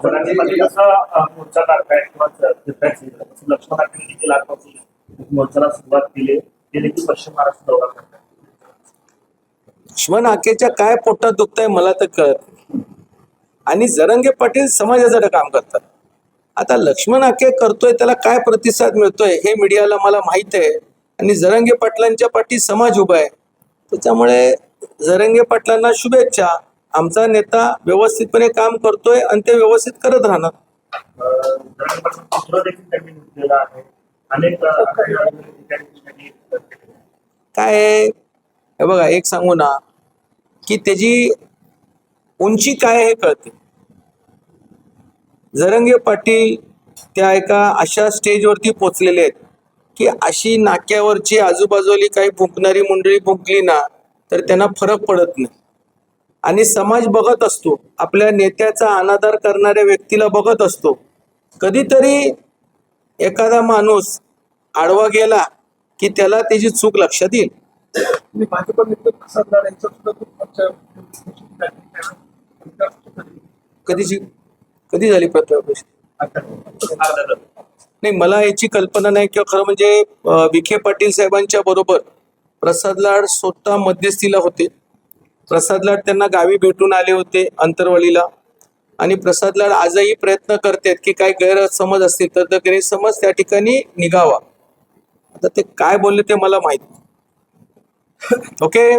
जरांगे पाटील जसा मोर्चा काढताय किंवा लक्ष्मण देखील आजपासून मोर्चाला सुरुवात केली ते देखील पश्चिम महाराष्ट्र दौरा करतात. लक्ष्मण हाकेच्या काय पोटात दुखतंय मला तर कळत नाही. आणि जरांगे पाटील समाजासाठी काम करतात. आता लक्ष्मण हाके करतोय त्याला काय प्रतिसाद मिळतोय हे मीडियाला मला माहित आहे. आणि जरांगे पाटलांच्या पाठी समाज उभा आहे. त्याच्यामुळे जरांगे पाटलांना शुभेच्छा. आमचा नेता व्यवस्थितपणे काम करतोय आणि ते व्यवस्थित करत राहणार. जरांगे पाटील पुत्र देखील त्यांनी घेतलेला आहे. अनेक ठिकाणी काय आहे, हे बघा एक सांगू ना की त्याची उंची काय हे कळते. जरांगे पाटील त्या एका अशा स्टेजवरती पोचलेले आहेत की अशी नाक्यावरची आजूबाजूली काही भुंकणारी मंडळी भुंकली ना तर त्यांना फरक पडत नाही. आणि समाज बघत असतो, आपल्या नेत्याचा अनादर करणाऱ्या व्यक्तीला बघत असतो. कधीतरी एखादा माणूस आडवा गेला की त्याला त्याची चूक लक्षात येईल. भाजप नेते प्रसाद लाड यांचं सुद्धा खूप कधी झाली प्रत्यावर्षी नाही मला याची कल्पना नाही. किंवा खरं म्हणजे विखे पाटील साहेबांच्या बरोबर प्रसाद लाड स्वतः मध्यस्थीला होते. प्रसाद लाड त्यांना गावी भेटून आले होते अंतरवलीला. आणि प्रसाद लाड आजही प्रयत्न करतात की काही गैरसमज असतील तर गैरसमज त्या ठिकाणी निघावा. आता ते काय बोलले ते मला माहित नाही. ओके.